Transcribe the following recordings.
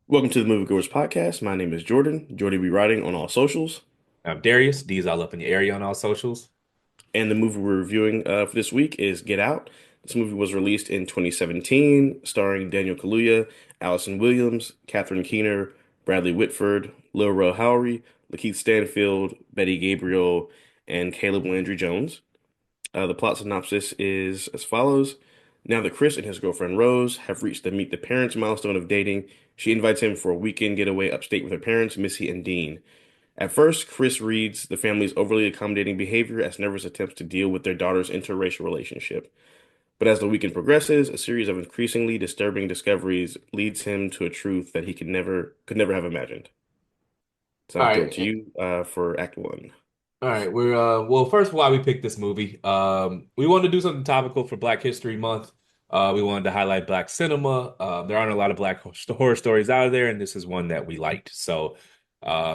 Welcome to the Movie Goers podcast. My name is Jordan. Jordan be writing on all socials. I'm Darius. D's all up in the area on all socials. And the movie we're reviewing for this week is Get Out. This movie was released in 2017, starring Daniel Kaluuya, Allison Williams, Catherine Keener, Bradley Whitford, Lil Rel Howery, Lakeith Stanfield, Betty Gabriel, and Caleb Landry Jones. The plot synopsis is as follows. Now that Chris and his girlfriend Rose have reached the meet the parents milestone of dating, she invites him for a weekend getaway upstate with her parents, Missy and Dean. At first, Chris reads the family's overly accommodating behavior as nervous attempts to deal with their daughter's interracial relationship. But as the weekend progresses, a series of increasingly disturbing discoveries leads him to a truth that he could never have imagined. So All I'll throw it to right. you for Act One. All right. We're well, first why we picked this movie. We wanted to do something topical for Black History Month. We wanted to highlight Black cinema. There aren't a lot of Black horror stories out there, and this is one that we liked. So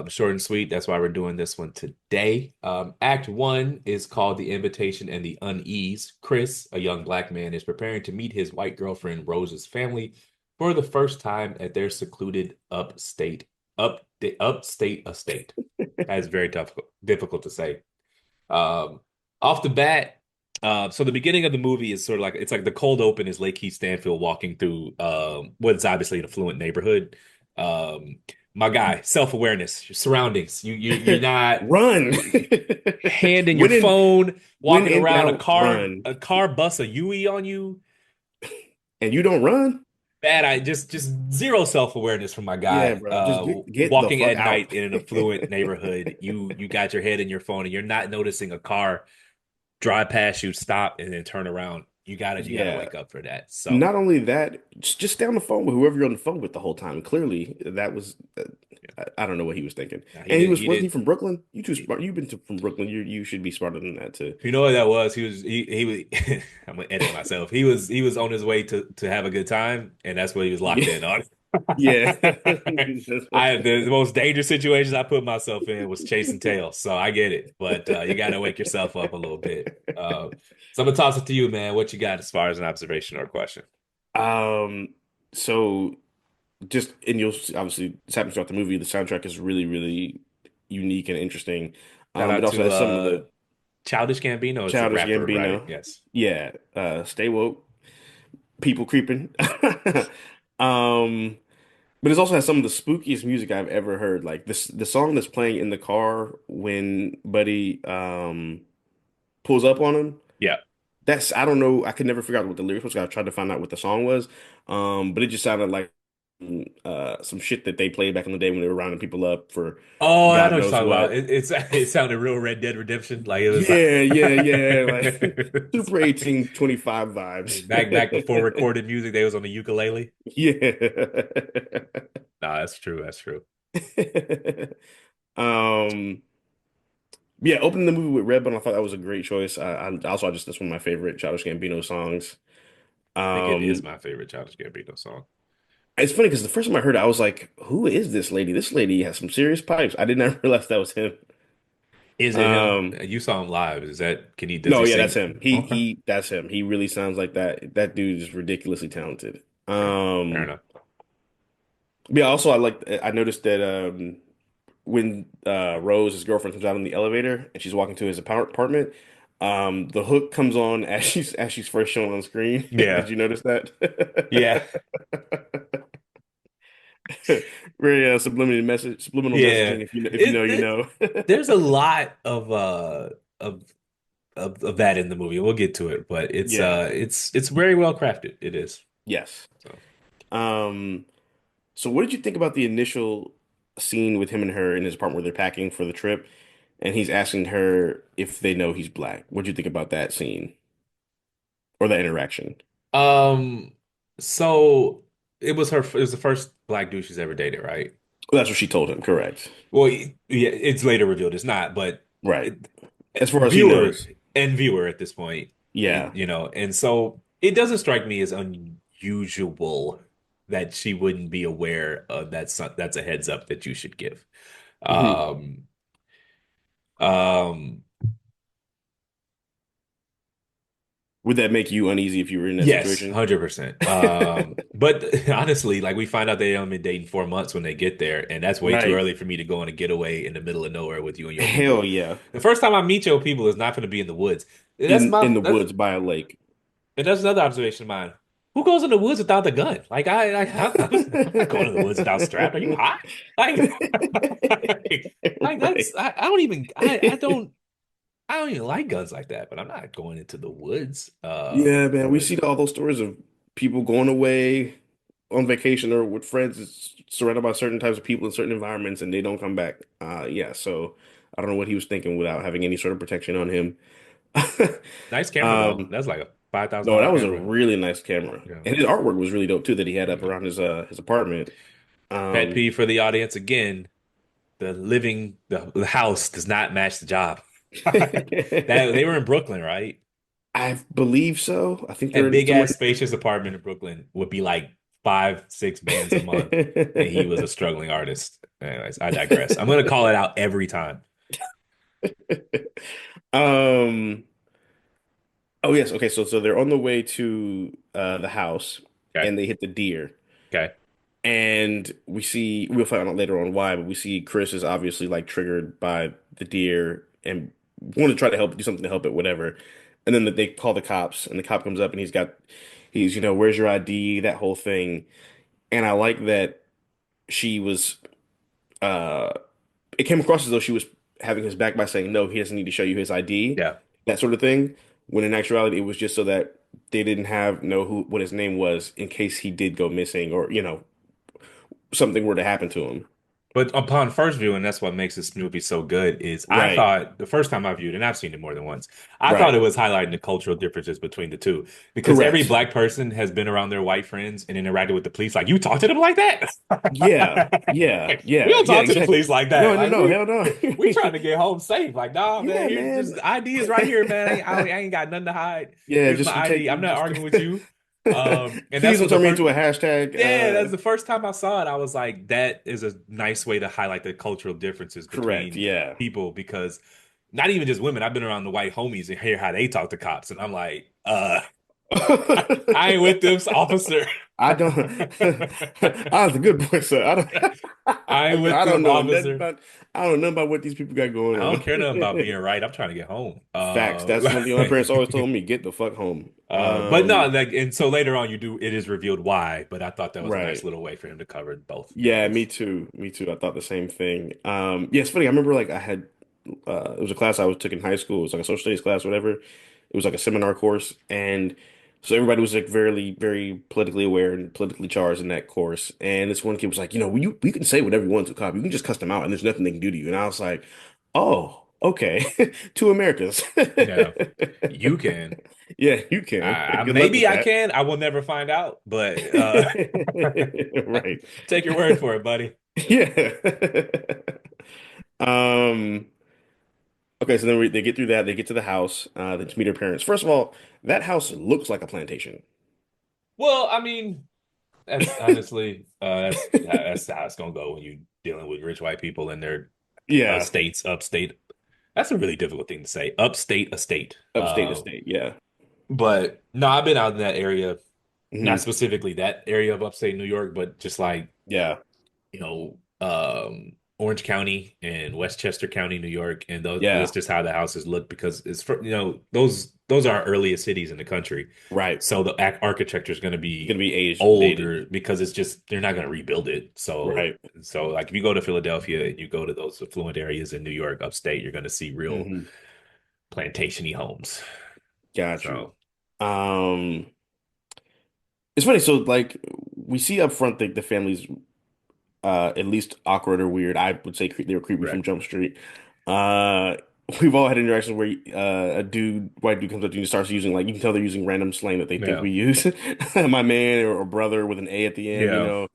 short and sweet, that's why we're doing this one today. Act one is called The Invitation and the Unease. Chris, a young Black man, is preparing to meet his white girlfriend Rose's family for the first time at their secluded upstate estate. That's very difficult to say. Um, Off the bat, so the beginning of the movie is sort of like it's like the cold open is Lakeith Stanfield walking through what's obviously an affluent neighborhood. Um, my guy, self-awareness, your surroundings. You're not Run! handing your When in phone, when walking in around doubt, run. a car busts a Yui on you. And you don't run? Bad, I just zero self-awareness from my Yeah, guy. bro. Just get the Walking fuck at out. night in an affluent neighborhood, you got your head in your phone and you're not noticing a car drive past you, stop, and then turn around. You gotta Yeah. wake up for that. So Not only that, just stay on the phone with whoever you're on the phone with the whole time. Clearly, that was I don't know what he was thinking. yeah, And he wasn't he did. from Brooklyn? You too smart. You've been from Brooklyn. You should be smarter than that too. You know what that was? He was. I'm gonna edit myself. He was on his way to have a good time, and that's what he was locked Yeah. in on. Yeah. The most dangerous situations I put myself in was chasing tails, so I get it. But you got to wake yourself up a little bit. So I'm gonna toss it to you, man. What you got as far as an observation or a question? Um, so and you'll obviously this happens throughout the movie. The soundtrack is really, really unique and interesting. Shout It out also to has some of the Childish Gambino. It's a Childish rapper, right? Gambino. Yes. Yeah, stay woke, people creeping. Um, but it also has some of the spookiest music I've ever heard. Like the song that's playing in the car when Buddy pulls up on him. Yeah. That's I don't know. I could never figure out what the lyrics was. I tried to find out what the song was. But it just sounded like some shit that they played back in the day when they were rounding people up for Oh, I God know what you're knows talking about. what. It sounded real Red Dead Redemption. Like it was like Yeah, yeah, yeah. Like it's Super like 1825 vibes. back before recorded music, they was on the ukulele. Yeah. Nah, that's true. That's true. Um, yeah, opening the movie with Redbone, I thought that was a great choice. I just that's one of my favorite Childish Gambino songs. I think it is Um, my favorite Childish Gambino song. it's funny because the first time I heard it, I was like, "Who is this lady? This lady has some serious pipes." I did not realize that was him. Is it him? Um, You saw him live. Is that does no, he yeah, that's sing? him. Okay. That's him. He really sounds like that. That dude is ridiculously talented. Okay. Fair enough. Yeah. Also, I noticed that when Rose, his girlfriend, comes out in the elevator and she's walking to his apartment, the hook comes on as she's first shown on screen. Did Yeah. you notice that? Yeah. Very subliminal Yeah. messaging. If you know, It, you it know. there's a lot of of that in the movie. We'll get to it, but Yeah. it's very well crafted. It is. Yes. So Um. So, what did you think about the initial scene with him and her in his apartment where they're packing for the trip, and he's asking her if they know he's black? What did you think about that scene or that interaction? um so it was the first black dude she's ever dated, right? Well, that's what she told him. Correct. Well, yeah, it's later revealed it's not, but Right. it, As far as he viewer knows. viewer at this point, Yeah. and so it doesn't strike me as unusual that she wouldn't be aware of that's a heads up that you should give. Hmm. Um, um, Would that make you uneasy if you were in that Yes, situation? 100%. But honestly, like we find out they only been dating 4 months when they get there, and that's way too Right. early for me to go on a getaway in the middle of nowhere with you and your Hell people. yeah. The first time I meet your people is not going to be in the woods. In the woods by a lake. And that's another observation of mine. Who goes in the woods without the gun? Like I'm not going in the woods without strapped. Are you hot? Like, like Right. I don't even like guns like that. But I'm not going into the woods. Yeah, man. We With see all those stories of people going away on vacation or with friends, surrounded by certain types of people in certain environments, and they don't come back. Yeah, so I don't know what he was thinking without having any sort of protection on him. nice camera though. Um, That's like a five thousand no, dollar that was a camera. really nice camera, Yeah. and his artwork was really dope too that he had up Yeah. around his apartment. Pet Um, peeve for the audience again. The house does not match the job. That they were in Brooklyn, right? I believe so. I think they're That in big somewhere. ass spacious apartment in Brooklyn would be like 5, 6 bands a month, and he was a struggling artist. Anyways, I digress. I'm gonna call it out every time. Um. Oh yes. Okay. So they're on the way to the house, Okay, and they hit the deer, okay, and we'll find out later on why, but we see Chris is obviously like triggered by the deer and want to try to help do something to help it, whatever. And then they call the cops, and the cop comes up, and he's where's your ID? That whole thing. And I like that she was uh it came across as though she was having his back by saying, no, he doesn't need to show you his ID, yeah. that sort of thing. When in actuality, it was just so that they didn't know what his name was in case he did go missing or, something were to happen to him. But upon first viewing, that's what makes this movie so good. Is I Right. thought the first time I viewed, and I've seen it more than once, I thought Right. it was highlighting the cultural differences between the two. Because every Correct. black person has been around their white friends and interacted with the police. Like, you talk to them like that? Yeah. Yeah. Like, we Yeah. don't Yeah. talk to the Exactly. police like that. No, no, Like, no. Hell no. we trying to get home safe. Like, nah, man, Yeah, here's man. just ID is right here, man. I ain't got nothing to hide. Yeah, Here's just my you take ID. I'm you not just arguing with you. And please that's don't what the turn me first into a hashtag. yeah, that's the first time I saw it. I was like, that is a nice way to highlight the cultural differences Correct. between Yeah. people because not even just women. I've been around the white homies and hear how they talk to cops, and I'm like, I ain't with this officer. I don't. I was a good boy, sir. I don't. I ain't with I don't them, know nothing officer. about. I don't know nothing about what these people got I going don't care nothing about on. being right. I'm trying to get home. Facts. That's one thing my parents always told me: get the fuck home. But no, like, and so later on, it is revealed why. But I thought that was a nice Right. little way for him to cover both Yeah, me angles. too. Me too. I thought the same thing. Yeah, it's funny. I remember like it was a class I was took in high school. It was like a social studies class, whatever. It was like a seminar course, and so everybody was like very, very politically aware and politically charged in that course. And this one kid was like, we can say whatever you want to a cop. You can just cuss them out, and there's nothing they can do to you. And I was like, oh, okay, two Americas. Yeah, you can. Yeah, you can. Good luck with Maybe I that. can. I will never find out, but Right. take your word for it, buddy. Yeah. Um, okay, so then they get through that, they get to the house, they just meet her parents. First of all, that house looks like a plantation. Well, I mean, that's honestly, that's how it's gonna go when you're dealing with rich white people and their Yeah, estates, upstate. That's a really difficult thing to say. Upstate estate. upstate estate. Yeah. But no, I've been out in that area, not Hmm. specifically that area of upstate New York, but just like Yeah. Orange County and Westchester County, New York, and that's Yeah. just how the houses look because it's for those are our earliest cities in the country, Right. so the architecture is going to It's gonna be be age dated. older because it's just they're not going to rebuild it. Right. So like if you go to Philadelphia and you go to those affluent areas in New York, upstate, you're going to see real Hmm. plantation-y homes. Got you. So Um, it's funny. So like we see up front the family's at least awkward or weird. I would say they were creepy from correct. Jump Street. Uh, we've all had interactions where white dude comes up to you and starts using like you can tell they're using random slang that they think Yeah. we use. My man or brother with an A at the end, Yeah.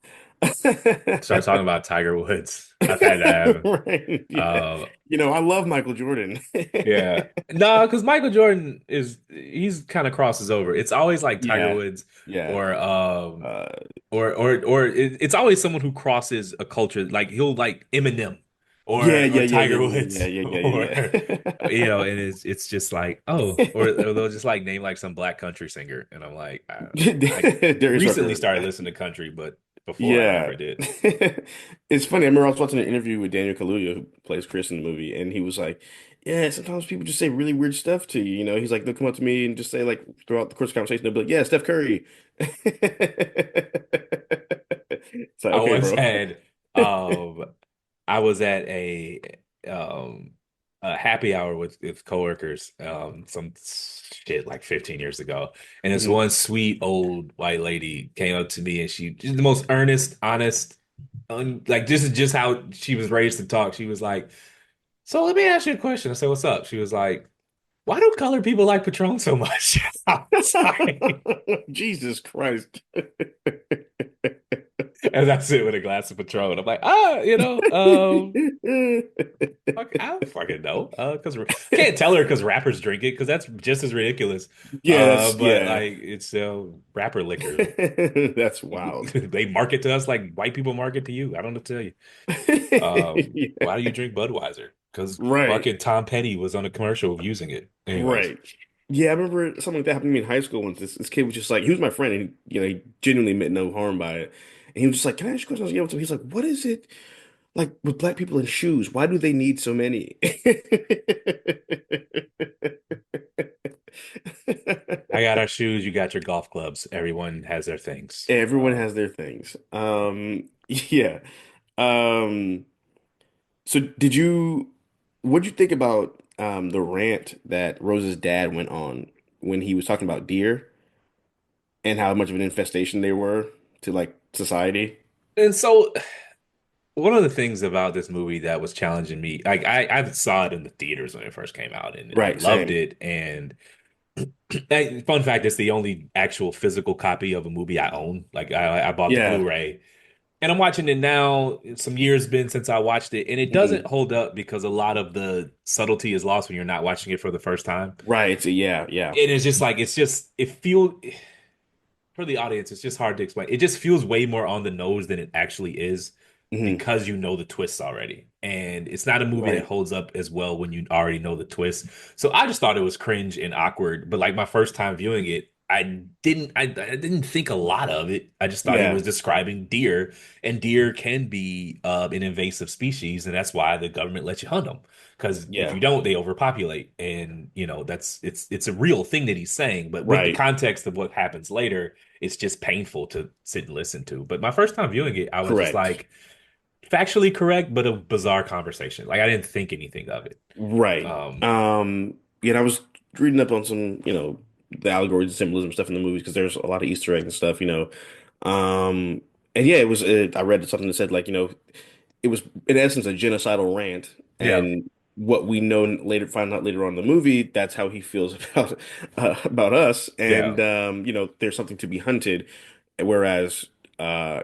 Start talking about Tiger Woods. I've had that happen. Right? Yeah. Uh, I love Michael Jordan. Yeah. No, because Michael Jordan he's kind of crosses over. It's always like Tiger Yeah, Woods yeah. or Uh, it's always someone who crosses a culture. Like he'll like Eminem Yeah, yeah, or yeah, yeah, Tiger yeah, yeah, Woods, yeah, or yeah, yeah, and it's just like, oh, yeah. or they'll just like name like some black country singer, and I'm like, I There is recently Rucker. started listening to country, but before I Yeah. never did. It's funny. I remember I was watching an interview with Daniel Kaluuya, who plays Chris in the movie, and he was like, "Yeah, sometimes people just say really weird stuff to you. You know, he's like, they'll come up to me and just say like throughout the course of the conversation, they'll be like, "Yeah, Steph Curry." It's like, I okay, once bro. had um I was at um a happy hour with coworkers some shit like 15 years ago, and this Mhm. one sweet old white lady came up to me, and she's the most earnest, honest, like this is just how she was raised to talk. She was like, "So let me ask you a question." I said, "What's up?" She was like, "Why do colored people like Patron so much?" I was like, Jesus Christ. as I sit with a glass of Patron, I'm like, I don't fucking know. Because can't tell her because rappers drink it because that's just as ridiculous. Yeah, that's But yeah. like it's rapper liquor. That's wild. They market to us like white people market to you. I don't know what to tell you. Yeah. Why do you drink Budweiser? Because Right. fucking Tom Petty was on a commercial of using it. Anyways, Right. Yeah, I remember something like that happened to me in high school once. This kid was just like, he was my friend, and he genuinely meant no harm by it. And he was just like, "Can I ask you a question?" I was like, "Yeah, what's up?" He's like, "What is it like with black people in shoes? Why do they need so many?" I got our shoes. You got your golf clubs. Everyone has their things. Everyone has their things. Yeah. Um, so what'd you think about the rant that Rose's dad went on when he was talking about deer and how much of an infestation they were to like society? And so one of the things about this movie that was challenging me, like I saw it in the theaters when it first came out, and I Right, loved same. it. And fun fact, it's the only actual physical copy of a movie I own. Like I bought the Yeah. Blu-ray, and I'm watching it now. Some years been since I watched it, and it doesn't Mhm. hold up because a lot of the subtlety is lost when you're not watching it for the first time. Right. Yeah, yeah. And it's just like it feels for the audience, it's just hard to explain. It just feels way more on the nose than it actually is Hmm. because you know the twists already. And it's not a movie that Right. holds up as well when you already know the twist. So I just thought it was cringe and awkward. But like my first time viewing it, I didn't think a lot of it. I just thought he Yeah. was describing deer, and deer can be an invasive species, and that's why the government lets you hunt them. Because if Yeah. you don't, they overpopulate, and that's it's a real thing that he's saying. But with the Right. context of what happens later, it's just painful to sit and listen to. But my first time viewing it, I was just Correct. like factually correct, but a bizarre conversation. Like I didn't think anything of it. Right. Um, Yeah, and I was reading up on some, the allegories and symbolism stuff in the movies because there's a lot of Easter eggs and stuff. Um, and yeah, I read something that said like, it was in essence a genocidal rant, yeah, and what we know later, find out later on in the movie, that's how he feels about us, yeah, and there's something to be hunted, whereas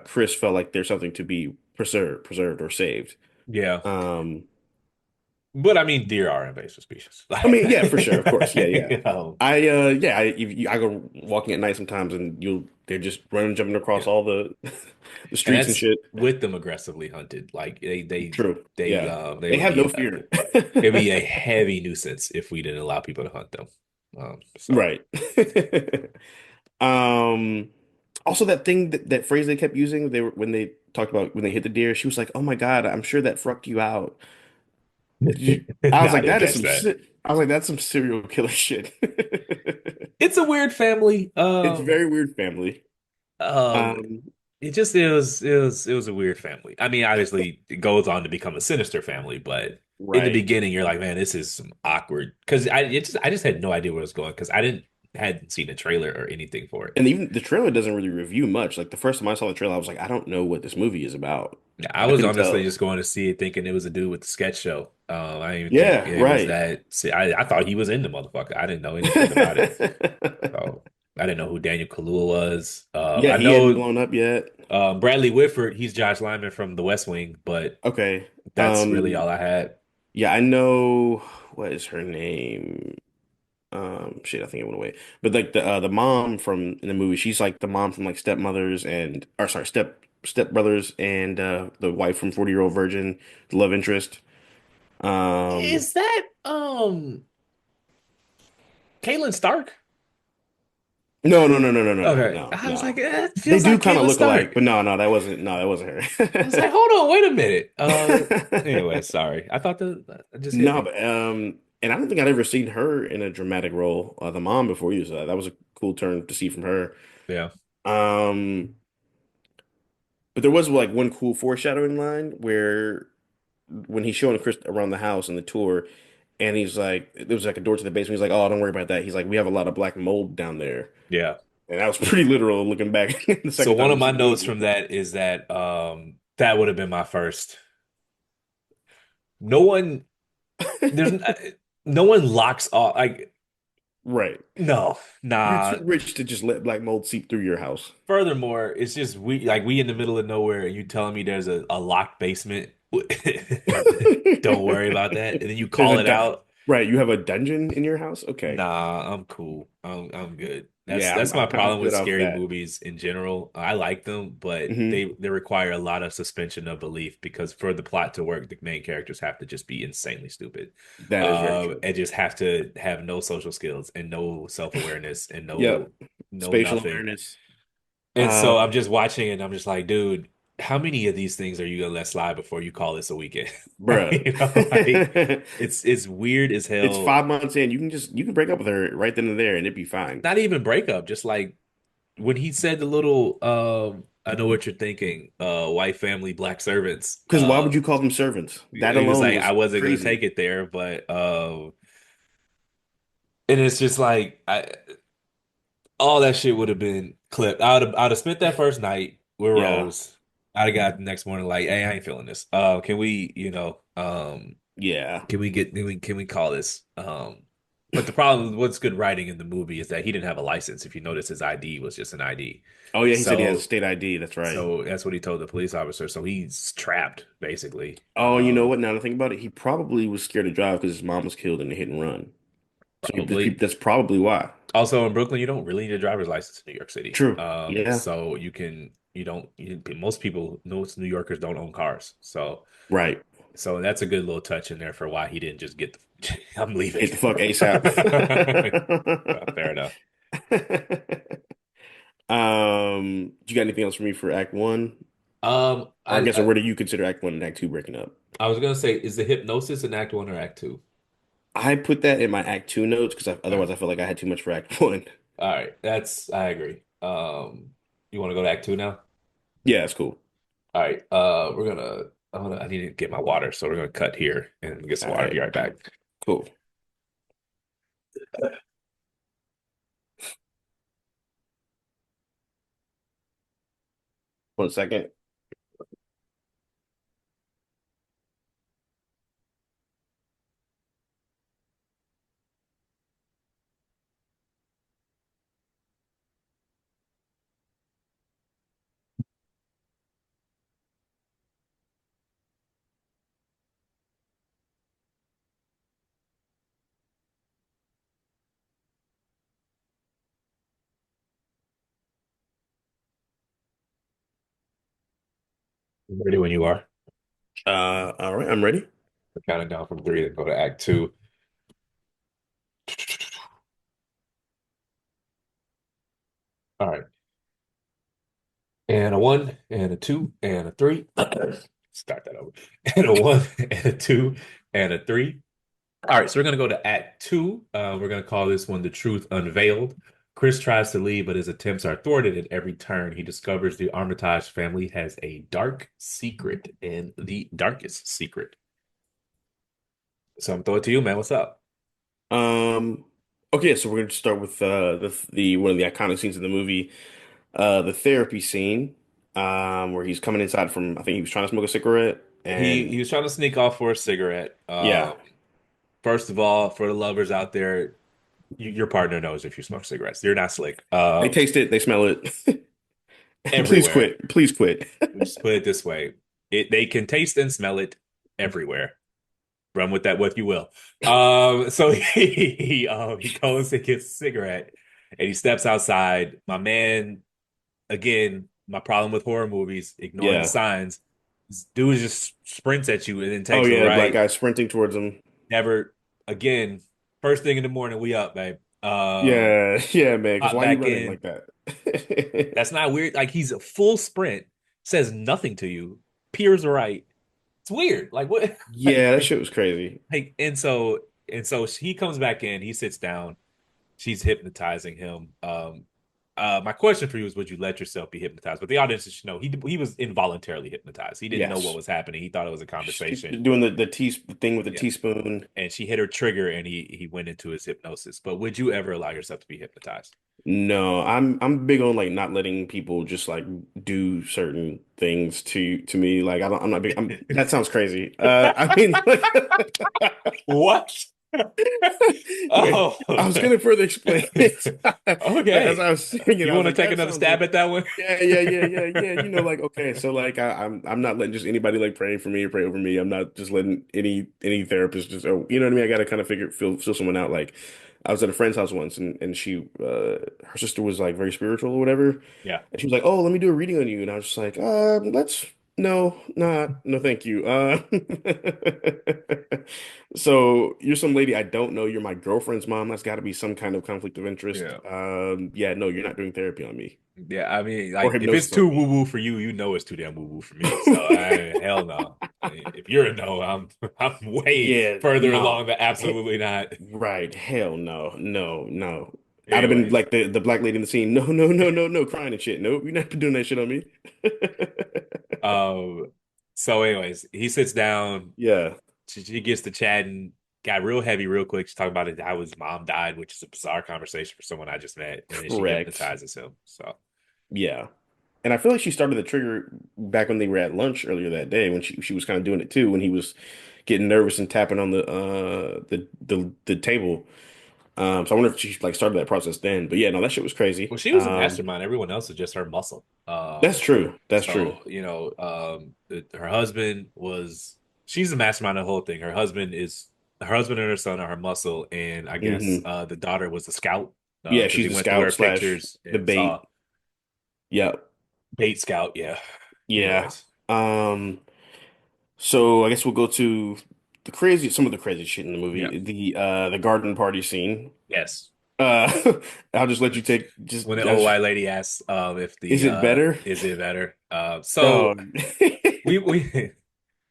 Chris felt like there's something to be preserved or saved. yeah. Um, But I mean, deer are invasive species. I mean, yeah, for sure, of course, yeah, yeah. Um, I go walking at night sometimes, and they're just running, jumping across yeah. all the the And streets and that's shit. with them aggressively hunted. Like True, yeah, they they would have be no fear. it'd be a heavy nuisance if we didn't allow people to hunt them. So Right. Um, Also that thing that phrase they kept using, they were when they talked about when they hit the deer, she was like, "Oh my God, I'm sure that frucked you out." I was no, I like, didn't "That is catch some that. shit." I was like, "That's some serial killer shit." It's a weird family. It's a very weird family. Um, Um, it was a weird family. I mean, obviously, it goes on to become a sinister family, but in the right. beginning, you're like, man, this is some awkward. Because I just had no idea where it was going because I hadn't seen a trailer or anything for it. And even the trailer doesn't really review much. Like the first time I saw the trailer, I was like, I don't know what this movie is about. I I was couldn't honestly tell. just going to see it thinking it was a dude with the sketch show. I didn't even think Yeah, it was right. that. See, I thought he was in the motherfucker. I didn't know anything about it. So I didn't know who Daniel Kaluuya was. Yeah, I he hadn't know blown up yet. Bradley Whitford. He's Josh Lyman from The West Wing, but Okay. that's really all I had. Yeah, I know what is her name? Shit, I think it went away. But like the mom from in the movie, she's like the mom from like Stepmothers and or sorry, Step Brothers and the wife from 40 Year Old Virgin, the love interest. Um, Is that Caitlin Stark? no, no, no, no, no, no, no, Okay. no, I was like, no. it They feels do like kind of Caitlin look alike, Stark. but no, that wasn't I was like, her. hold on, wait a minute. Anyway, sorry. I thought that just hit No, me. but and I don't think I'd ever seen her in a dramatic role, the mom before you, so that was a cool turn to see from her. Yeah. Um, but there was like one cool foreshadowing line where when he's showing Chris around the house in the tour, and he's like, there was like a door to the basement. He's like, "Oh, don't worry about that." He's like, "We have a lot of black mold down there," Yeah. and that was pretty literal looking back the So second one time of you see my the notes movie. from that is that that would have been my first. No one there's no one locks off like Right. no, You're nah. too rich to just let black mold seep through your house. Furthermore, it's just we in the middle of nowhere and you telling me there's a locked basement. Don't worry about that. And then you There's a call it out. right. You have a dungeon in your house. Okay. Nah, I'm cool. I'm good. That's Yeah, that's my I'm kind of problem with good off scary that. movies in general. I like them, but Hmm. they require a lot of suspension of belief because for the plot to work, the main characters have to just be insanely stupid. That is very true. And just have to have no social skills and no self-awareness and Yep. no Spatial nothing. awareness. And so I'm Um, just watching it and I'm just like, dude, how many of these things are you gonna let slide before you call this a weekend? bruh. You know, like it's weird as It's hell. 5 months in. You can break up with her right then and there, and it'd be fine. Not even breakup, just like when he said the little I know what you're thinking, white family, black servants. Because why would you call them servants? That He was alone like, I was wasn't gonna take crazy. it there, but and it's just like all that shit would have been clipped. I'd have spent that first night with Yeah. Rose. I'd have got the next morning like, hey, I ain't feeling this. Can we, Yeah. can we call this? But the problem with what's good writing in the movie is that he didn't have a license. If you notice, his ID was just an ID. Oh yeah, he said he has a So state ID. That's right. so that's what he told the police officer. So he's trapped basically. Oh, you know what? Now that I think about it, he probably was scared to drive because his mom was killed in a hit and run. So Probably. that's probably why. Also in Brooklyn, you don't really need a driver's license in New York City. True. Yeah. So you don't most people, most New Yorkers don't own cars. Right. So that's a good little touch in there for why he didn't just get the I'm leaving. Get the fuck ASAP. Fair enough. You got anything else for me for Act One? Um, Or I I, guess, or I where do you consider Act One and Act Two breaking up? I was gonna say, is the hypnosis in Act One or Act Two? I put that in my Act Two notes because All right, otherwise I feel like I had too much for Act One. all right, that's I agree. You want to go to Act Two now? Yeah, it's cool. All right, I need to get my water, so we're gonna cut here and get some All water. right, Be right back. cool. 1 second. Ready when you are. All right, I'm ready. We're counting down from three, then go to Act Two. All right, and a one, and a two, and a three. Start that over. And a one, and a two, and a three. All right, so we're gonna go to Act Two. We're gonna call this one "The Truth Unveiled." Chris tries to leave, but his attempts are thwarted at every turn. He discovers the Armitage family has a dark secret, and the darkest secret. So I'm throwing it to you, man. What's up? Um, okay, so we're going to start with the one of the iconic scenes in the movie, the therapy scene, where he's coming inside from, I think he was trying to smoke a cigarette, He and was trying to sneak off for a cigarette. yeah, First of all, for the lovers out there, your partner knows if you smoke cigarettes. You're not slick. they taste it, they smell it. Please Everywhere. quit, please quit. Just put it this way: they can taste and smell it everywhere. Run with that what you will. So he goes and gets a cigarette and he steps outside. My man, again, my problem with horror movies, ignoring the Yeah, signs. This dude just sprints at you and then Oh takes a yeah, the black right. guy sprinting towards him. Never again. First thing in the morning, we up, babe. Yeah, yeah, man. Because Hop why are you back running in. like that? That's not weird. Like he's a full sprint, says nothing to you, peers right. It's weird. Like what? Yeah, that shit was crazy. And so he comes back in. He sits down. She's hypnotizing him. My question for you is, would you let yourself be hypnotized? But the audience should know he was involuntarily hypnotized. He didn't know what Yes. was happening. He thought it was a conversation. Doing the thing with the Yeah, teaspoon. and she hit her trigger, and he went into his hypnosis. But would you ever allow yourself to be hypnotized? No, I'm big on like not letting people just like do certain things to me. Like I'm not big. That sounds crazy. I mean, What? wait, Oh, I was gonna further explain it as okay. I was saying it. You I was want to like, take that another sounds stab like, at that one? yeah, yeah, yeah, yeah, yeah. Like okay, so like I'm not letting just anybody like praying for me or pray over me. I'm not just letting any therapist just oh, you know what I mean? I gotta kind of feel someone out. Like I was at a friend's house once and she her sister was like very spiritual or whatever. Yeah. And she was like, "Oh, let me do a reading on you." And I was just like, let's no, not no, thank you." So you're some lady I don't know. You're my girlfriend's mom. That's got to be some kind of conflict of interest. Yeah. Yeah, no, you're not doing therapy on me Yeah, I mean, or like if it's hypnosis on too me. woo woo for you, you know it's too damn woo woo for me. So hell no. If you're a no, I'm way Yeah, further no, along than absolutely not. right, hell no, no, no. I'd have been Anyways, like the black lady in the scene. No, no, no, no, no, crying and shit. Nope, you're not doing that shit on me. um, so anyways, he sits down. Yeah, She gets to chatting. Got real heavy real quick. She's talking about it, how his mom died, which is a bizarre conversation for someone I just met, and then she correct. hypnotizes him. So Yeah. And I feel like she started the trigger back when they were at lunch earlier that day when she was kind of doing it too when he was getting nervous and tapping on the table. So I wonder if she like started that process then. But yeah, no, that shit was well, crazy. she was a mastermind. Everyone else is just her muscle. That's true. That's true. So her husband was she's the mastermind of the whole thing. Her husband and her son are her muscle, and I guess Hmm. the daughter was the scout Yeah, because she's he the went through scout her slash pictures the and saw bait. Yeah. bait scout. Yeah. Yeah. Anyways, Um, so I guess we'll go to some of the crazy shit in the yeah. movie. The garden party scene. Yes. I'll just let you take just When the old white lady asks if is the it better? is it better? Oh, So we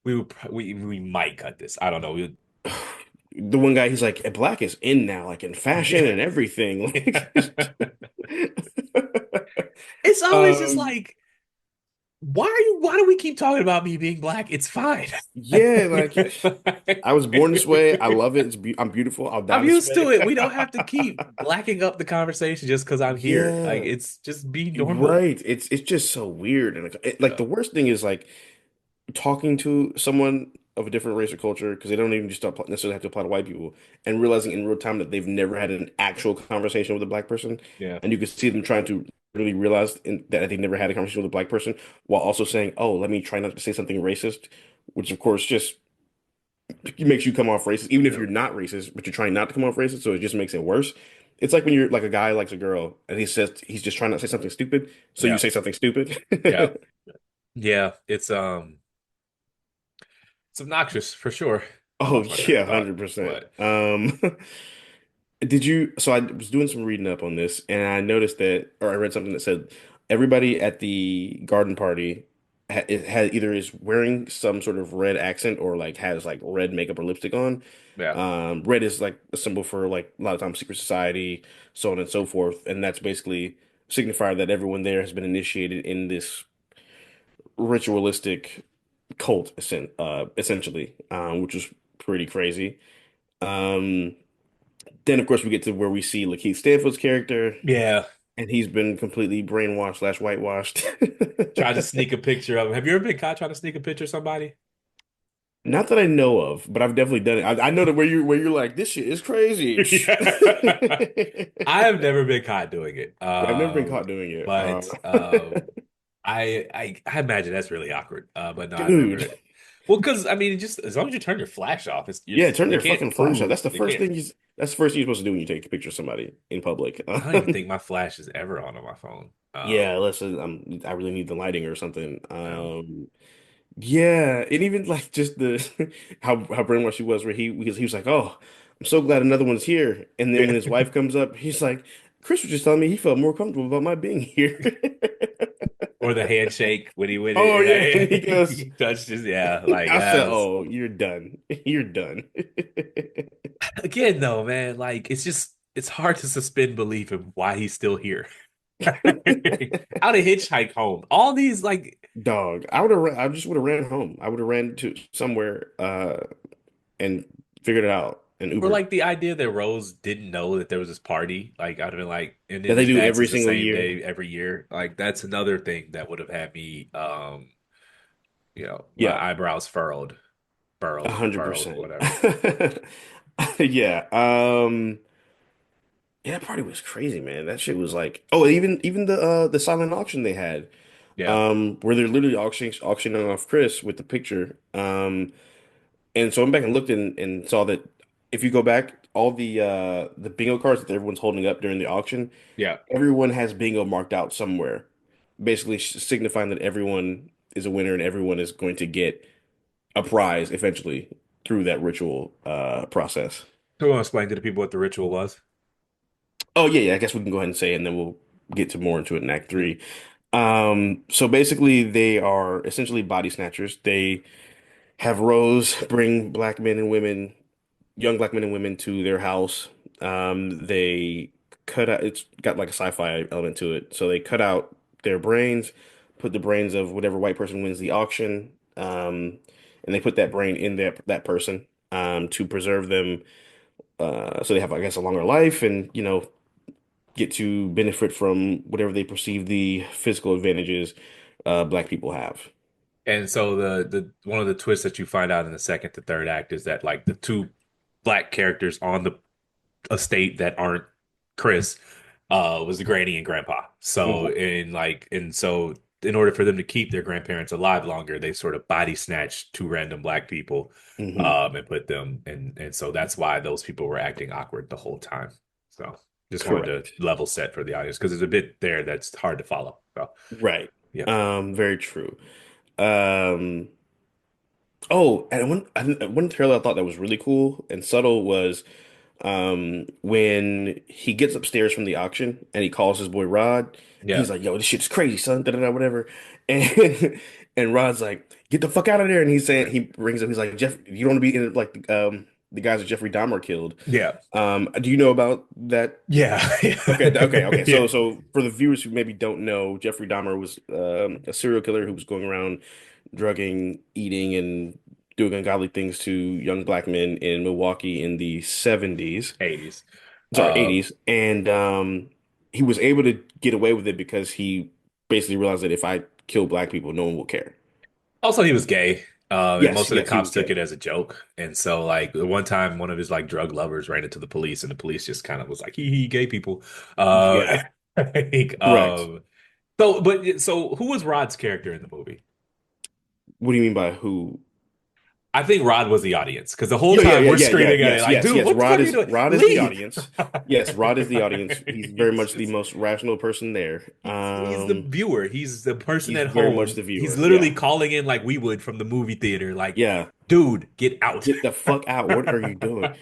we we might cut this. I don't know. We the one guy, he's like, black is in now, like in fashion yeah. and everything. It's always just Um, like why do we keep talking about me being black? It's fine. yeah, like I was born this way. I love it. I'm beautiful. I'll die I'm this used to way. it. We don't have to keep blacking up the conversation just because I'm here. Like Yeah, it's just be normal. right. It's just so weird, and like Yeah. the worst thing is like talking to someone of a different race or culture because they don't even just necessarily have to apply to white people and realizing in real time that they've never had an actual conversation with a black person, Yeah. and you can see them trying to really realize that they never had a conversation with a black person while also saying, "Oh, let me try not to say something racist," which of course just makes you come off racist, even if Yeah. you're not racist, but you're trying not to come off racist, so it just makes it worse. It's like when you're like a guy likes a girl and he says he's just trying not to say something stupid, so you Yeah. say something stupid. Yeah. Yeah. It's obnoxious for sure. I Oh lost my train yeah, of thought. 100%. But Did you? So I was doing some reading up on this, and I noticed that, or I read something that said everybody at the garden party it had either is wearing some sort of red accent or like has like red makeup or lipstick on. yeah. Red is like a symbol for like a lot of times secret society, so on and so forth, and that's basically signifier that everyone there has been initiated in this ritualistic cult, essentially, which is pretty crazy. Um, then of course we get to where we see Lakeith Stanfield's character, Yeah. and he's been completely brainwashed slash whitewashed. Try to sneak a picture of him. Have you ever been caught trying to sneak a picture of somebody? Not that I know of, but I've definitely done it. I know that where you're like, this shit is crazy. Yeah. I have never been caught doing it. Yeah, I've never been caught doing it. But I imagine that's really awkward. But no, I've Dude. never. Well, because I mean, just as long as you turn your flash off, Yeah, turn they your can't fucking flash out. prove they can't. That's the first thing you're supposed to do when you take a picture of somebody in public. I don't even think my flash is ever on my phone. Yeah, unless I really need the lighting or something. Um, Yeah, and even like just the how brainwashed he was, where he was like, "Oh, I'm so glad another one's here." And then when Yeah. his wife comes up, he's like, "Chris was just telling me he felt more comfortable about my being here." Or the handshake when he went Oh in, yeah, and he like, goes, he touched his, yeah, like "I said, that was oh, you're done, you're done." again though, man, like it's hard to suspend belief in why he's still here. How to hitchhike home. All these like Dog, I just would have ran home. I would have ran to somewhere and figured it out and or Ubered. like the idea that Rose didn't know that there was this party, like I'd have been like, and That then they his do dad every says the single same year. day every year. Like that's another thing that would have had me Yeah, my eyebrows a hundred furrowed, percent. whatever. Yeah. Yeah, that party was crazy, man. That shit was like, oh, even the silent auction they had, Yeah, where they're literally auctioning off Chris with the picture. And so I went back and looked and saw that if you go back, all the bingo cards that everyone's holding up during the auction, yeah. everyone has bingo marked out somewhere, basically signifying that everyone is a winner and everyone is going to get a prize eventually through that ritual process. So we'll explain to the people what the ritual was. Oh yeah, I guess we can go ahead and say it, and then we'll get to more into it in Act Yeah. 3. So basically they are essentially body snatchers. They have Rose bring black men and women, young black men and women to their house. They cut out, it's got like a sci-fi element to it. So they cut out their brains, put the brains of whatever white person wins the auction, and they put that brain in that person to preserve them, so they have, I guess, a longer life and, get to benefit from whatever they perceive the physical advantages black people have. And so the one of the twists that you find out in the second to third act is that like the two black characters on the estate that aren't Chris was the granny and grandpa. So Hmm. in order for them to keep their grandparents alive longer, they sort of body snatched two random black people Hmm. and put them and so that's why those people were acting awkward the whole time. So just wanted to Correct. level set for the audience because there's a bit there that's hard to follow. So Right. yeah. Very true. Um, oh, and one trailer I thought that was really cool and subtle was when he gets upstairs from the auction and he calls his boy Rod. Yeah. He's like, "Yo, this shit's crazy, son." Da da da, whatever. And and Rod's like, "Get the fuck out of there!" And he brings up, he's like, "Jeff, you don't want to be in like the guys that Jeffrey Dahmer killed." Yeah. Do you know about that? Yeah. Okay, okay. Yeah. So for the viewers who maybe don't know, Jeffrey Dahmer was a serial killer who was going around drugging, eating, and doing ungodly things to young black men in Milwaukee in the 70s, 80s. sorry, Uh, 80s, and he was able to get away with it because he basically realized that if I kill black people, no one will care. Also, he was gay, and Yes, most of the yes, he cops was took gay. it as a joke. And so, like the one time, one of his like drug lovers ran into the police, and the police just kind of was like, "Hee gay people." Yeah, Like, correct. so who was Rod's character in the movie? What do you mean by who? I think Rod was the audience because the whole Yeah, yeah, time yeah, we're yeah, yeah, screaming at it yes, like, yes, "Dude, yes. what the fuck are you doing? Rod is the Leave!" audience. Yes, Rod is the audience. He's very He's much the just most rational person there. he's the viewer. He's the person He's at very much home. the He's viewer. literally Yeah, calling in like we would from the movie theater, like, yeah. dude, get out. Get the fuck out. What are you doing?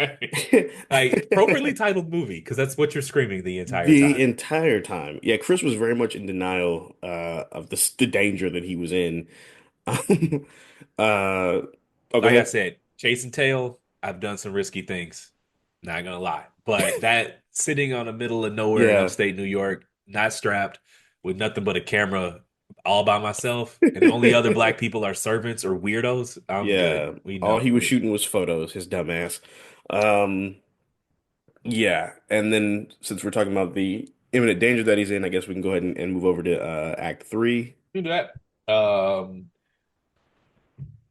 Like appropriately titled movie, because that's what you're screaming the entire The time. entire time. Yeah, Chris was very much in denial of the danger that he was in. Oh, go Like I ahead. said, chase and tail, I've done some risky things. Not gonna lie. But that sitting on the middle of nowhere in Yeah. upstate New York, not strapped, with nothing but a camera all by myself, and the only other black people are servants or weirdos, I'm good. Yeah. We All know. he was shooting was photos, his dumbass. Um, yeah. And then since we're talking about the imminent danger that he's in, I guess we can go ahead and move over to Act 3. Do that.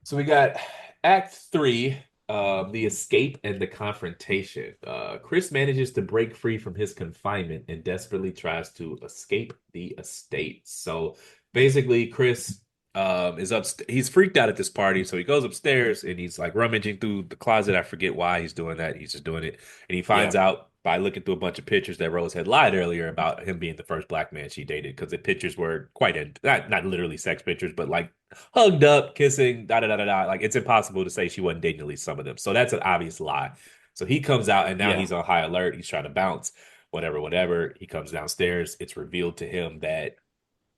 So we got Act Three, the escape and the confrontation. Chris manages to break free from his confinement and desperately tries to escape the estate. So basically, Chris is up. He's freaked out at this party, so he goes upstairs and he's like rummaging through the closet. I forget why he's doing that. He's just doing it, and he finds Yeah. out. by looking through a bunch of pictures that Rose had lied earlier about him being the first black man she dated because the pictures were quite not literally sex pictures, but like hugged up, kissing, da da da da da. Like it's impossible to say she wasn't dating at least some of them. So that's an obvious lie. So he comes out and now Yeah. he's on high alert. He's trying to bounce, whatever, whatever. He comes downstairs. It's revealed to him that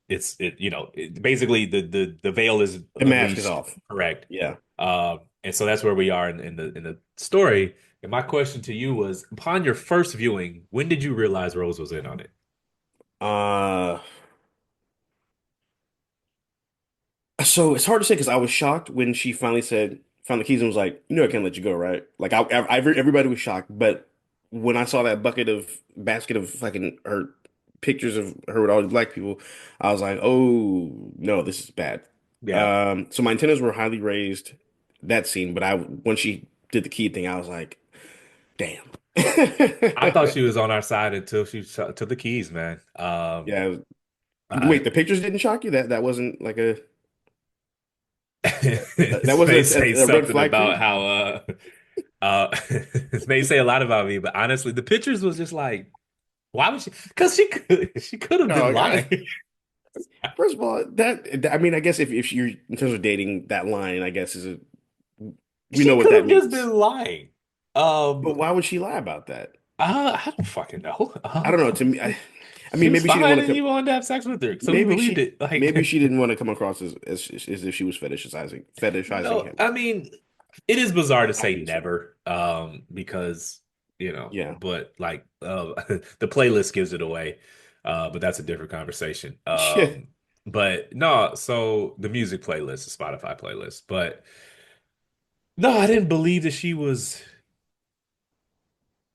basically the veil is The mask is unleashed, off. correct? Yeah. And so that's where we are in the story. And my question to you was, upon your first viewing, when did you realize Rose was in on it? Uh, so it's hard to say because I was shocked when she finally found the keys and was like, you know, I can't let you go, right? Like everybody was shocked, but when I saw that basket of fucking her pictures of her with all these black people, I was like, oh no, this is bad. Yeah, So my antennas were highly raised that scene, but I when she did the key thing, I was like, damn. I thought she was on our side until she took the keys, man. Yeah. I, Wait, the pictures didn't shock you? That wasn't like that it may wasn't say a red something flag for about you? how it may say a lot about me, but honestly, the pictures was just like, why would she? Because she could have been No, lying. first of all, I mean, I guess if you're in terms of dating, that line, I guess we know She what could that have just means. been lying. Um, But why would she lie about that? I don't fucking know. I don't know. To me, I She mean, was maybe she didn't fine want and to come. you wanted to have sex with her, so we Maybe believed she, it. Like, maybe she didn't want to come across as if she was fetishizing no, him. I mean, it is bizarre to I say think so. never, because Yeah. but like, the playlist gives it away, but that's a different conversation. Yeah. But no, so the music playlist, the Spotify playlist, but no, I didn't believe that she was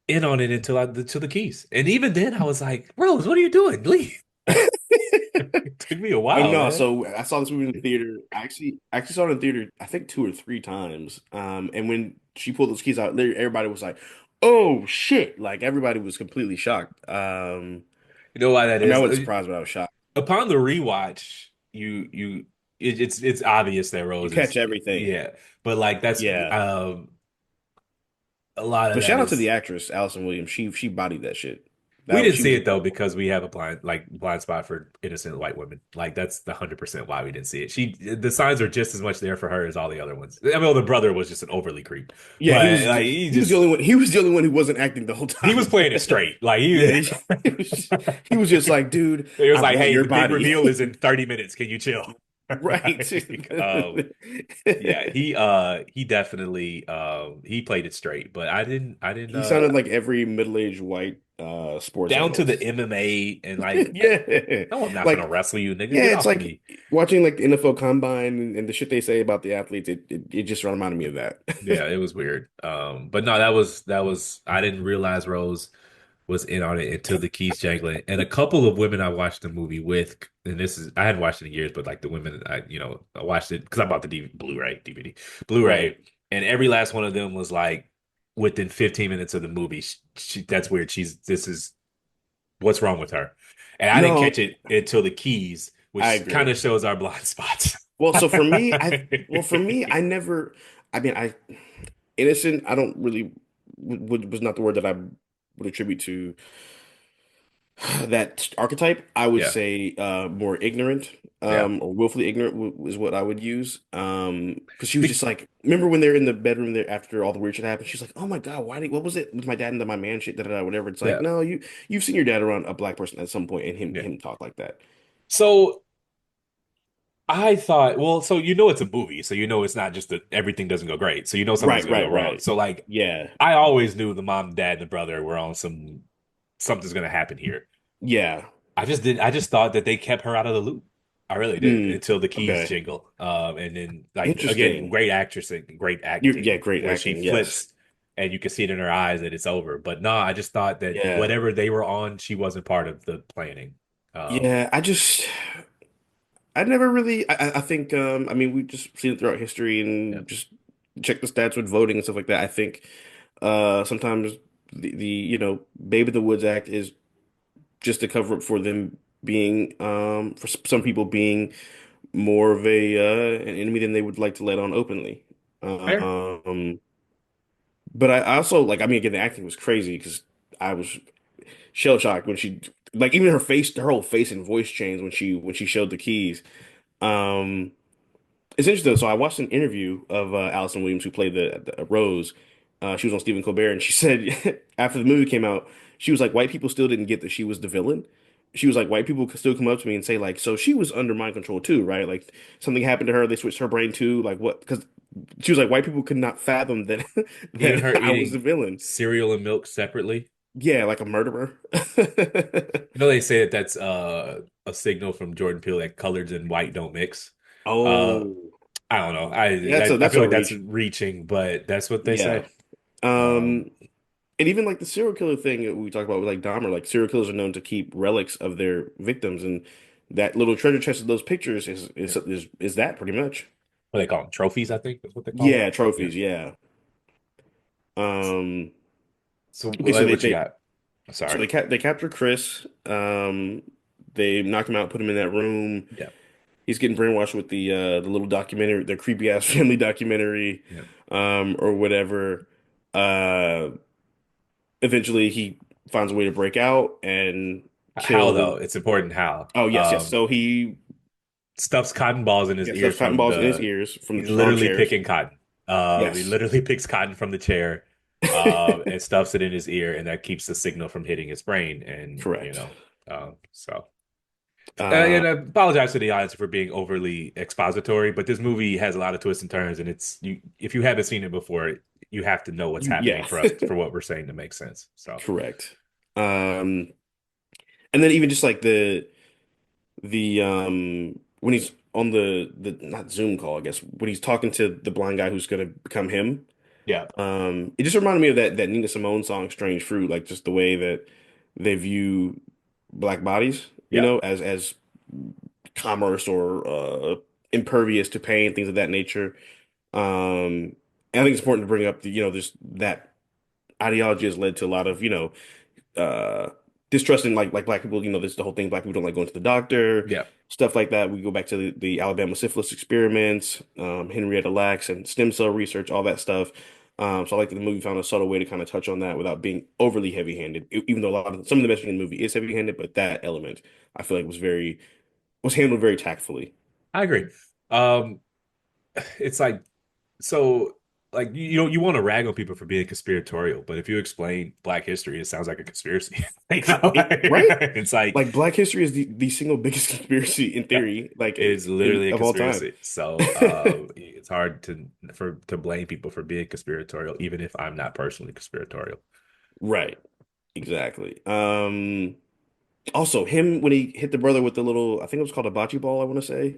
in on it until to the keys. And even then I was like, Rose, what are you doing? Leave. It took me a Oh while, no! man. So I saw this movie in the theater. I actually saw it in the theater. I think two or three times. And when she pulled those keys out, everybody was like, "Oh shit!" Like everybody was completely shocked. You know why that I mean, I is? wasn't surprised, but I was shocked. Upon the rewatch, it's obvious that You Rose catch is, everything. yeah. But like that's Yeah. a lot of But that shout out to is. the actress, Allison Williams. She bodied that shit. We didn't She see was it though incredible. because we have a blind spot for innocent white women. Like that's the 100% why we didn't see it. The signs are just as much there for her as all the other ones. I mean, well, the brother was just an overly creep, Yeah, but like he was the only one. He was the only one who wasn't acting the whole he was time. playing it straight. Like Yeah, he he was just like, dude, it was I like, want hey, your the big body. reveal is in 30 minutes. Can you chill? Right. Like, yeah, he definitely he played it straight, but I didn't He sounded like every middle-aged white sports down to the analyst. MMA and like, Yeah. no, I'm not gonna Like, wrestle you, nigga. yeah, Get it's off like me. watching like the NFL Combine and the shit they say about the athletes. It just reminded me of that. Yeah, it was weird. But no, that was I didn't realize Rose was in on it until the keys jangling. And a couple of women I watched the movie with, and this is I hadn't watched it in years, but like the women I watched it because I bought the Blu-ray, DVD, Right. Blu-ray, and every last one of them was like within 15 minutes of the movie. That's weird. This is what's wrong with her. And I didn't No, catch it until the keys, I which kind agree. of shows our blind spots. Well, so for me, I never, I mean, innocent, I don't really, was not the word that I would attribute to that archetype. I would Yeah, say more ignorant, yeah. or willfully ignorant is what I would use. Because she was just like, remember when they're in the bedroom there after all the weird shit happened? She's like, oh my God, what was it with my dad and my man shit, da da da, whatever. It's like, Yeah, no, you've seen your dad around a black person at some point and yeah. him talk like that. So I thought, well, so it's a movie, so it's not just that everything doesn't go great. So something's Right, gonna go right, wrong. right. So like Yeah, I always knew the mom, dad, and the brother were on something's gonna happen here. yeah. I just thought that they kept her out of the loop. I really did Mm, until the keys okay. jingle. And then like again, Interesting. great actress and great Yeah, acting great where she acting. Yes. flips and you can see it in her eyes that it's over. But no, I just thought that Yeah. whatever they were on, she wasn't part of the planning. Um, Yeah. I never really, I think, I mean, we've just seen it throughout history yeah, and just check the stats with voting and stuff like that. I think, sometimes the Babe in the Woods Act is just a cover up for them being, for some people being more of an enemy than they would like to let on openly. fair. But I also like, I mean, again, the acting was crazy because I was shell shocked when she like even her whole face and voice changed when she showed the keys. Um, it's interesting. So I watched an interview of Allison Williams who played the Rose. She was on Stephen Colbert, and she said after the movie came out, she was like, white people still didn't get that she was the villain. She was like, white people could still come up to me and say like, so she was under mind control too, right? Like something happened to her, they switched her brain too. Like what? Because she was like, white people could not fathom that Even her that I was the eating villain. cereal and milk separately. Yeah, like a murderer. You know, they say that that's a signal from Jordan Peele that colors and white don't mix. Uh, Oh, I don't know. I that's feel a like that's reach. reaching, but that's what they Yeah. say. Um, Um, and even like the serial killer thing that we talked about with like Dahmer, like serial killers are known to keep relics of their victims, and that little treasure chest of those pictures yeah. is that pretty much. What they call them? Trophies, I think that's what they call them. Yeah, Yeah. trophies. Yeah. Um. So Okay, so what you got? Sorry. they capture Chris. They knock him out, put him in that room. Yeah. He's getting brainwashed with the little documentary, the creepy ass family documentary, Yeah. or whatever. Uh, eventually he finds a way to break out and How though? kill. It's important how. Oh yes. So he Stuffs cotton balls in his ears stuffs cotton from balls in his the ears from he's the literally armchairs. picking cotton. He Yes, literally picks cotton from the chair, and stuffs it in his ear, and that keeps the signal from hitting his brain. And correct. so Uh, and I apologize to the audience for being overly expository, but this movie has a lot of twists and turns, and it's you if you haven't seen it before, you have to know what's happening yeah, for us for what we're saying to make sense. So correct. Um, and then even just like the when he's on the not Zoom call, I guess when he's talking to the blind guy who's gonna become him. yeah, It just reminded me of that Nina Simone song "Strange Fruit," like just the way that they view black bodies, you yeah, know, as commerce or impervious to pain, things of that nature. And I think it's important to bring up the, this that ideology has led to a lot of, uh distrust in like black people, this the whole thing, black people don't like going to the doctor, yeah. stuff like that. We go back to the Alabama syphilis experiments, Henrietta Lacks and stem cell research, all that stuff. So I like that the movie found a subtle way to kind of touch on that without being overly heavy-handed, even though some of the messaging in the movie is heavy-handed, but that element I feel like was handled very tactfully. I agree. Um, it's like so like you want to rag on people for being conspiratorial, but if you explain Black history, it sounds like a conspiracy. Right? It's like Like Black history is the single biggest conspiracy in yeah, theory, like it's literally a of all time. conspiracy. So it's hard to blame people for being conspiratorial, even if I'm not personally conspiratorial. Right. Exactly. Also him when he hit the brother with the little, I think it was called a bocce ball, I want to say.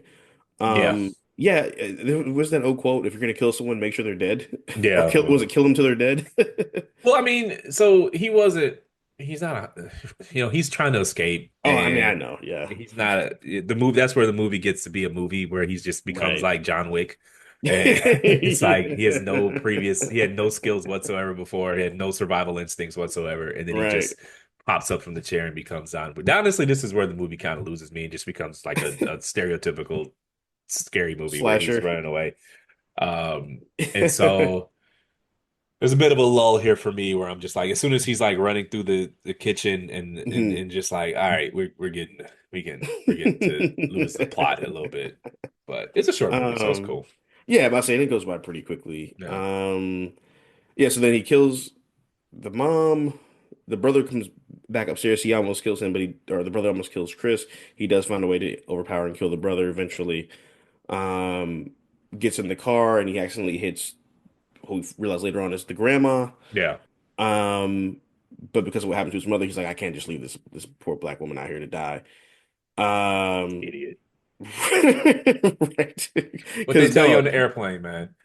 Yeah. Yeah, there was that old quote, if you're gonna kill someone, make sure they're dead. Or Yeah. was it kill them till they're dead? Well, I mean, so he's not he's trying to escape Oh, I mean, I and know, yeah. he's not the movie. That's where the movie gets to be a movie where he just becomes Right. like John Wick. And it's like he had no skills whatsoever before. He had no survival instincts whatsoever. And then he Right. just pops up from the chair and becomes John Wick. Honestly, this is where the movie kind of loses me and just becomes like a stereotypical scary movie where he's Slasher. running away. Um, and so there's a bit of a lull here for me where I'm just like, as soon as he's like running through the kitchen Mhm. and just like, all right, we're getting to lose the plot a little bit. But it's a short movie, so it's Um, cool. yeah, but I'm saying it goes by pretty quickly. Yeah. Yeah, so then he kills the mom. The brother comes back upstairs. He almost kills him, or the brother almost kills Chris. He does find a way to overpower and kill the brother eventually. Um, Gets in the car and he accidentally hits who we realize later on is the grandma. Yeah. Um, but because of what happened to his mother, he's like, I can't just leave this poor black woman out here to die. Um, Idiot. right. What they Because tell you on dog, the airplane, man.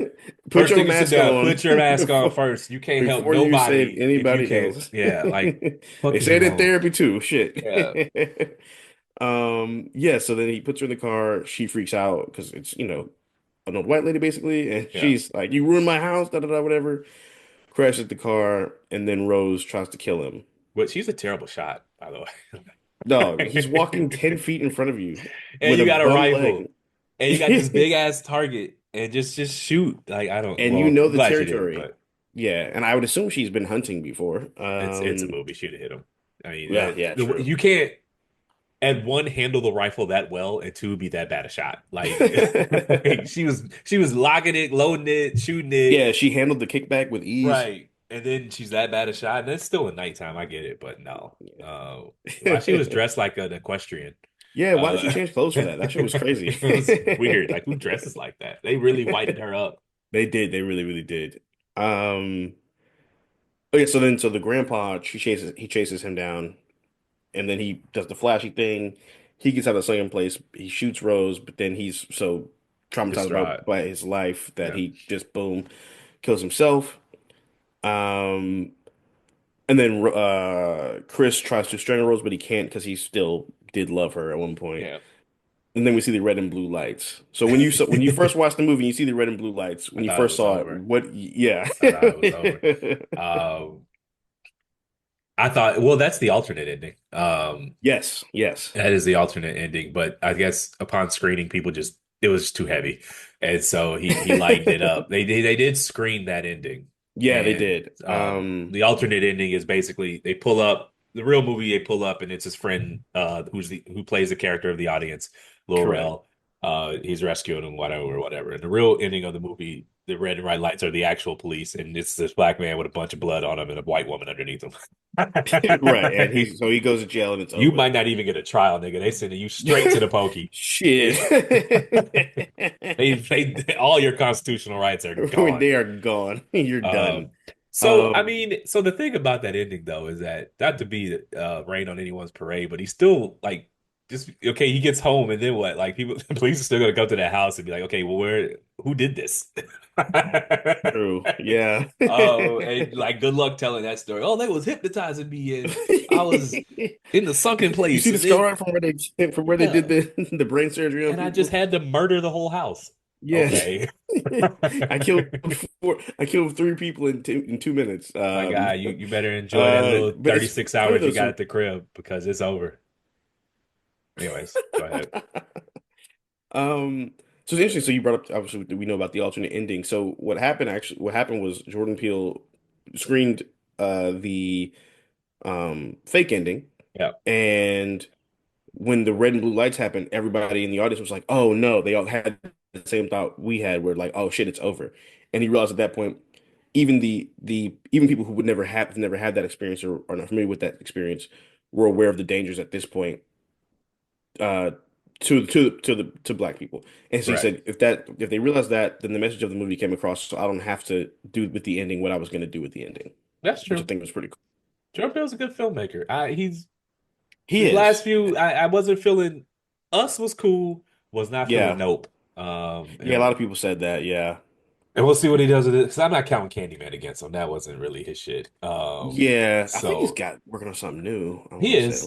put First your thing you sit mask down, on put your mask on before, first. You can't help before you save nobody if you anybody can't. else. Yeah, like They fuck is say you it in wrong? therapy too. Shit. Yeah. Yeah, so then he puts her in the car. She freaks out because it's, an old white lady basically, and Yeah. she's like, "You ruined my house," da da da, whatever. Crashes the car, and then Rose tries to kill him. But she's a terrible shot, by the Dog, he's walking way. 10 feet in front of you And with you a got a bum rifle, leg. and you got this big ass target, and just shoot. Like I don't. And you Well, know I'm the glad you didn't, territory. but Yeah, and I would assume she's been hunting before. It's a movie. She'd have hit him. I mean, Yeah, yeah, true. you can't at one handle the rifle that well, and two be that bad a shot. Like she was locking it, loading it, shooting it. Yeah, she handled the kickback with ease. Right. And then she's that bad a shot. And it's still at nighttime. I get it, but no. Why she was dressed like an equestrian. Yeah, why did she Uh, change clothes for that? That shit was crazy. it was weird. Like, who dresses like that? They really whited her up. They did. They really, really did. Um, okay, so the grandpa, he chases him down, and then he does the flashy thing. He gets out of the second place. He shoots Rose, but then he's so traumatized Distraught. by his life that Yeah. he just boom kills himself. Um, and then Chris tries to strangle Rose, but he can't because he still did love her at one point. Yeah. And then we see the red and blue lights. So when you first watch the movie, and you see the red and blue lights. I When you thought it first was saw it, over. yeah. I thought it was over. Um, I thought, well, that's the alternate ending. Yes, yes, That is the alternate ending, but I guess upon screening, people just it was too heavy, and so he lightened it up. They did screen that ending, yeah, they and did. the alternate ending is basically they pull up the real movie. They pull up, and it's his friend who plays the character of the audience, Lil Correct. Rel. He's rescuing him, whatever, whatever. And the real ending of the movie, the red and white lights are the actual police, and it's this black man with a bunch of blood on him and a white woman underneath him. Right, and he goes to jail and it's You over. might not even get a trial, nigga. They sending you straight to the pokey. Shit. All your constitutional rights are When gone. they are gone, you're done. Um, so I Um, mean, so the thing about that ending though is that not to be rain on anyone's parade, but he's still like just okay. He gets home and then what? Like people, the police are still gonna come to that house and be like, okay, well, who did this? true. Yeah. Oh, and like good luck telling that story. Oh, they was hypnotizing me and I was in the sunken You place see the and scar then right from where they did yeah. the brain surgery on And I just people? had to murder the whole house. Yeah. Okay. I killed three people in 2 minutes. My guy, you better enjoy that little But it's 36 funny hours though. you got So at the crib because it's over. Anyways, go ahead. Um, so it's interesting. So you brought up obviously we know about the alternate ending. So what happened was Jordan Peele screened the fake ending, Yeah. and when the red and blue lights happened, everybody in the audience was like, "Oh no!" They all had the same thought we had, where like, "Oh shit, it's over." And he realized at that point, even people who would never had that experience or are not familiar with that experience were aware of the dangers at this point uh to black people. And so he Right. said if they realize that, then the message of the movie came across, so I don't have to do with the ending what I was going to do with the ending, That's which I true. think was pretty cool. Jordan Peele's a good filmmaker. He's He his last is. few I wasn't feeling Us was cool, was not feeling Yeah. Nope. Yeah, a lot of people said that. Yeah. And we'll see what he does with it. Because I'm not counting Candyman against him. That wasn't really his shit. Yeah, I think he's So got working on something new, I he want to say.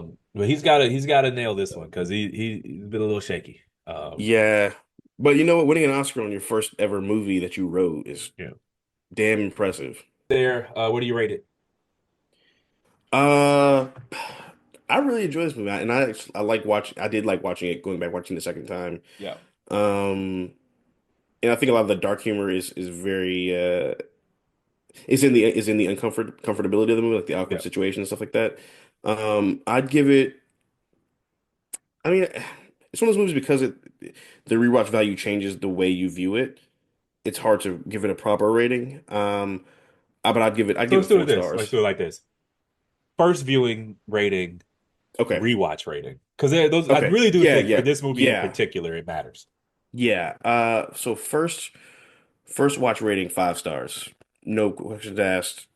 is. But he's gotta nail this one because he's been a little shaky. Yeah. But you know what? Winning an Oscar on your first ever movie that you wrote is Yeah. damn impressive. There, what do you rate it? Uh, I really enjoy this movie, and I like watching. I did like watching it, going back watching the second time. Yeah. Um, and I think a lot of the dark humor is very is in the comfortability of the movie, like the Yeah. awkward situation and stuff like that. I'd give it. I mean, it's one of those movies because the rewatch value changes the way you view it. It's hard to give it a proper rating. But I'd So give let's it do it four this. Let's stars. do it like this. First viewing rating, Okay. rewatch rating. Because those I Okay. really do Yeah, think for yeah, this movie in yeah, particular, it matters. yeah. So first watch rating 5 stars. No questions asked.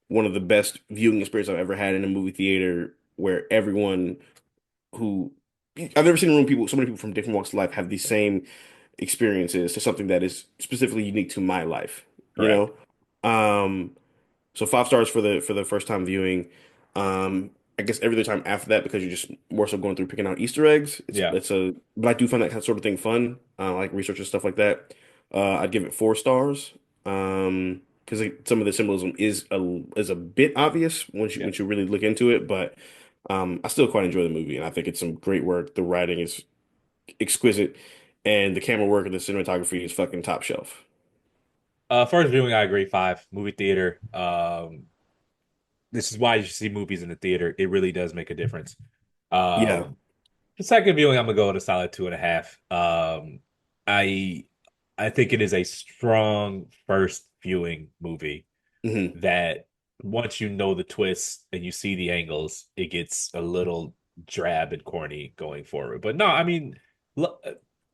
One of the best viewing experience I've ever had in a movie theater, where everyone who I've never seen a room people so many people from different walks of life have the same experiences to something that is specifically unique to my life, you Correct. know? So 5 stars for the first time viewing. I guess every other time after that, because you're just more so going through picking out Easter eggs. Yeah. But I do find that kind of sort of thing fun. Like research and stuff like that. I'd give it 4 stars. Because some of the symbolism is a bit obvious Yeah. once you really look into it, but I still quite enjoy the movie, and I think it's some great work. The writing is exquisite, and the camera work and the cinematography is fucking top shelf. First viewing, I agree. Five, movie theater. This is why you should see movies in the theater. It really does make a difference. Yeah. Um, the second viewing, I'm gonna go with a solid 2.5. I I think it is a strong first viewing movie Hmm. that once you know the twists and you see the angles, it gets a little drab and corny going forward. But no, I mean, look,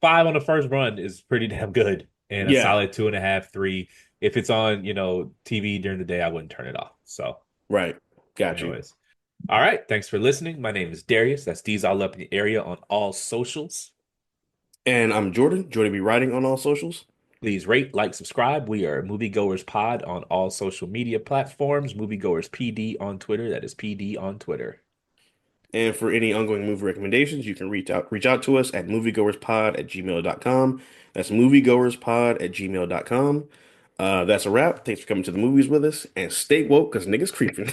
five on the first run is pretty damn good, and a Yeah. solid 2.5, three. If it's on, TV during the day, I wouldn't turn it off. So, Right. Got you. anyways, all right. Thanks for listening. My name is Darius. That's D's all up in the area on all socials. And I'm Jordan. Jordan be writing on all socials. Please rate, like, subscribe. We are Movie Goers Pod on all social media platforms. Movie Goers PD on Twitter. That is PD on Twitter. And for any ongoing movie recommendations, you can reach out to us at moviegoerspod@gmail.com. That's moviegoerspod@gmail.com. That's a wrap. Thanks for coming to the movies with us, and stay woke because niggas creeping.